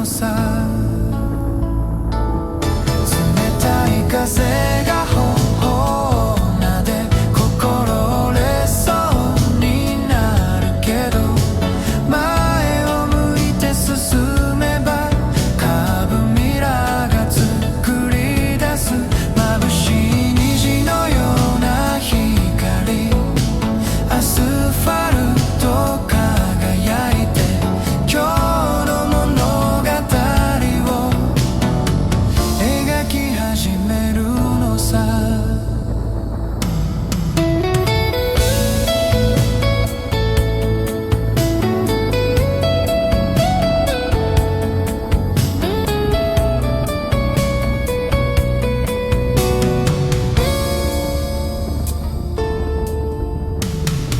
のさ。冷たい風が頬を撫で心折れそうになるけど、前を向いて進めばカーブミラーが作り出す眩しい虹のような光、アスファルト輝いて今日の物語を描き始めるのさ。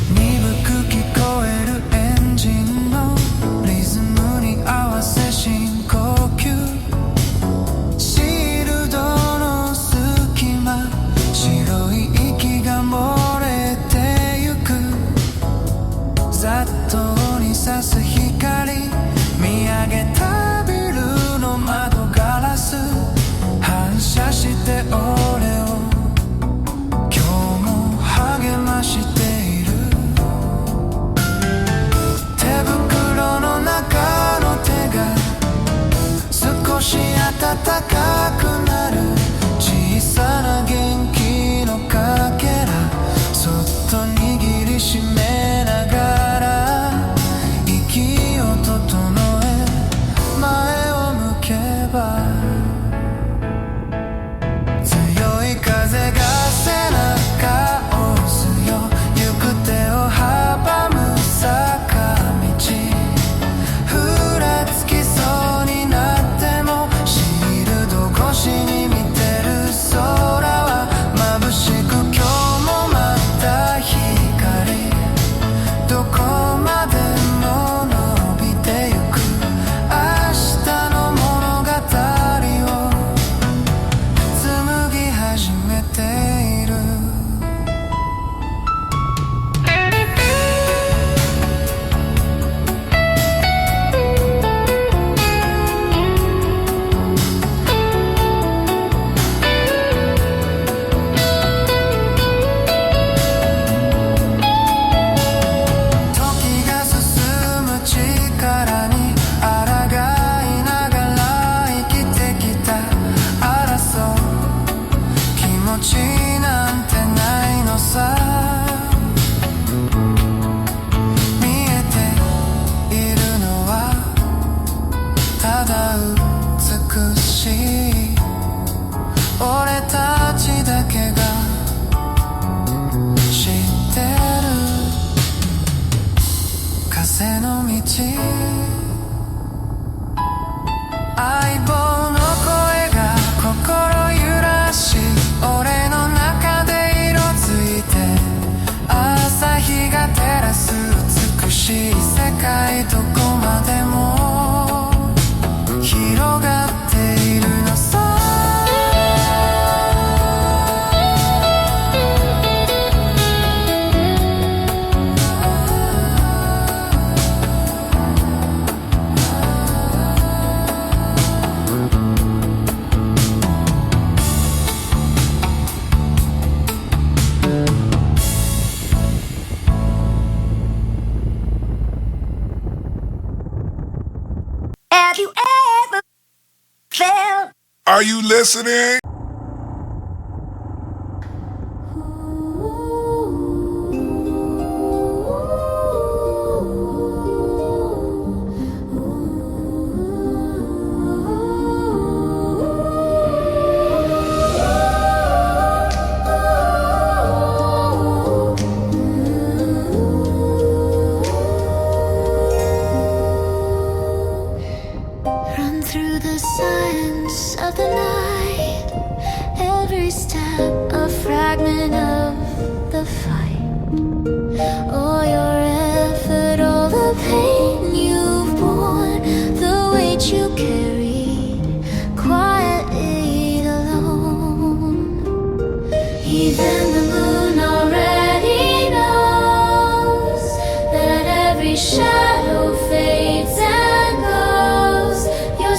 鈍く聞こえるエンジンのリズムに合わせ深呼吸、シールドの隙間、白い息が漏れてゆく。ざっとに差す光、見上げたビルの窓ガラス、反射して俺を今日も励ましている。手袋の中の手が少し暖かくなる。小さな元気のかけらそっと握りしめながら息を整え前を向けば、強い風が背中を押すよ。行く手を阻む坂道、ふらつきそうになってもシールド越しに見てる空は眩しく、今日もまた光、どこまでも伸びてゆく明日の物語を紡ぎ始めている。時が進む力に抗いながら生きてきた。争う気持ちなんてないのさ。見えているのはただ美しい俺たちだけが知ってる。風の道、相棒の声が心揺らし、俺の中で色づいて朝日が照らす美しい世界、どこまでも広がっているのさ。Have you ever felt? Are you listening? Run through the silence of the night, every step a fragment of the fight. All your effort, all the pain you've borne, the weight you carried quietly alone. Even the moon already knows that every shadow fades and goes. Your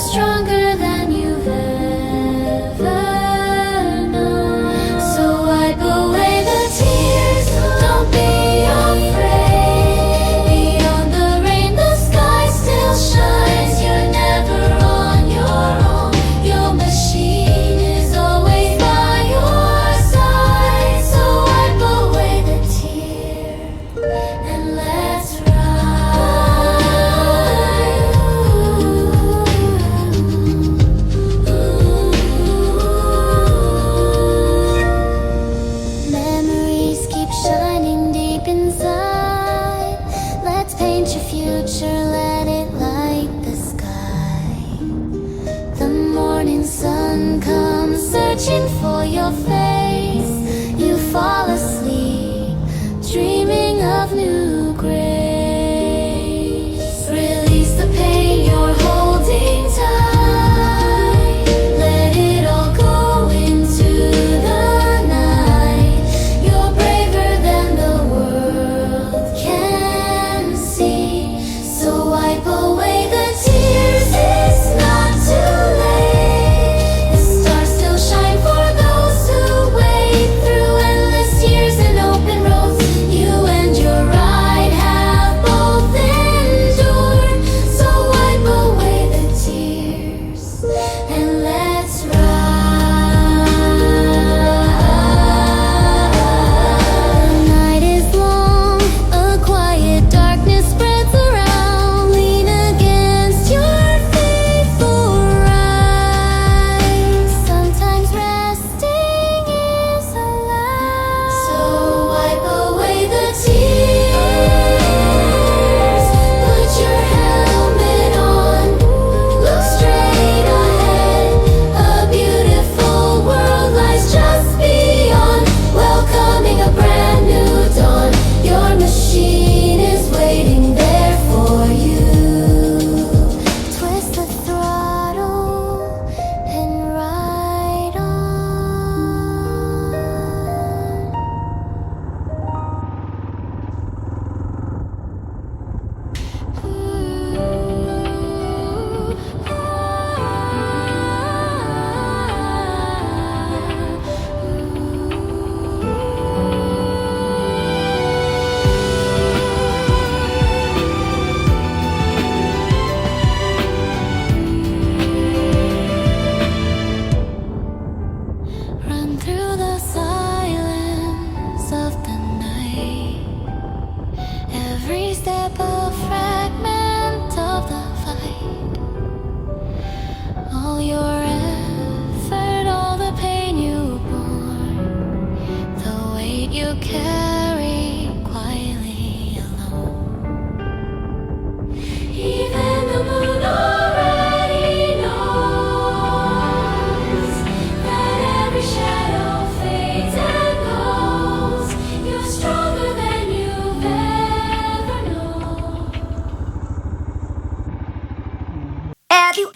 Have you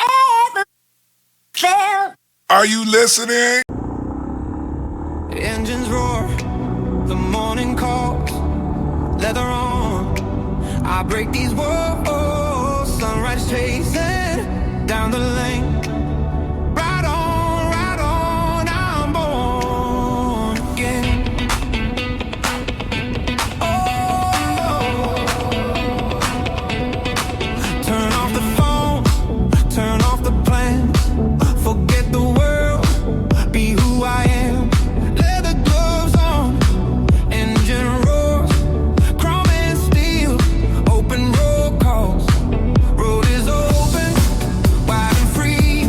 ever felt? Are you listening? Engines roar, the morning calls, leather on. I break these walls, sunrise chasing down the lane. Ride on, I'm born again. Oh, turn off the phone, turn off the plans, forget the world, be who I am. Leather gloves on, engine roars, chrome and steel, open road calls. Road is open, wide and free.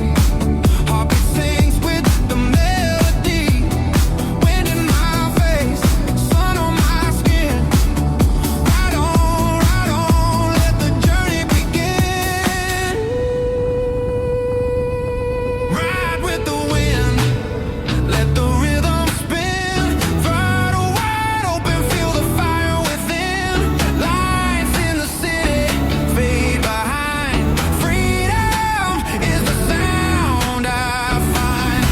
Heartbeat sings with the melody. Wind in my face, sun on my skin. Ride on, let the journey begin. Ride with the wind, let the rhythm spin. Throttle wide open, feel the fire within. Lights in the city fade behind. Freedom is the sound I find.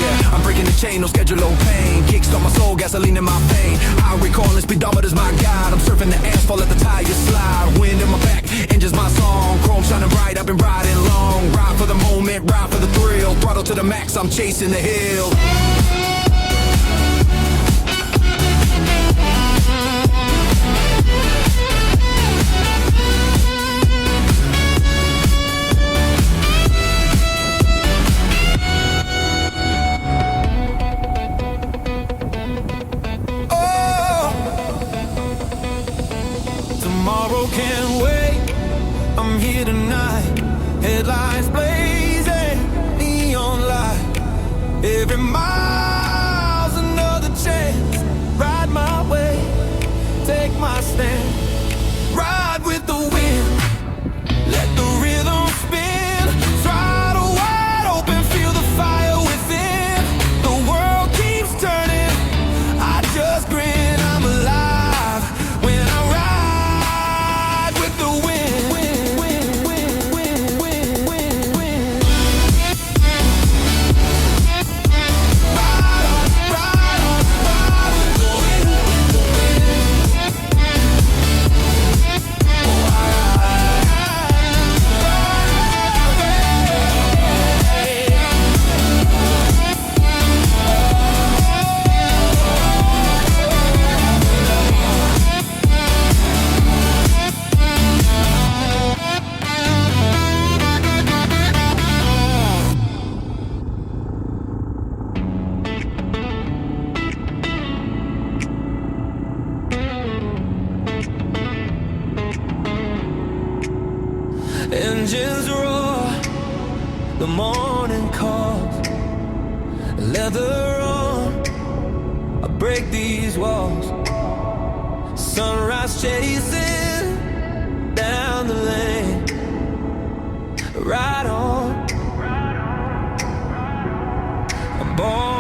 Yeah, I'm breaking the chain, no schedule, no pain. Kickstart my soul, gasoline in my vein. Highway calling, speedometer's my guide. I'm surfing the asphalt, let the tires slide. Wind in my back, engine's my song. Chrome shining bright, I've been riding long. Ride for the moment, ride for the thrill. Throttle to the max, I'm chasing the hill. Oh, tomorrow can't wait. I'm here tonight. Headlights blazing, neon light. Every mile's another chance. Ride my way, take my stand. Ride with the wind, let the rhythm spin. Throttle wide open, feel the fire within. The world keeps turning, I just grin. I'm alive when I ride with the wind. Ride on, ride with the wind. Engines roar, the morning calls, leather on. I break these walls, sunrise chasing down the lane. Ride on, I'm born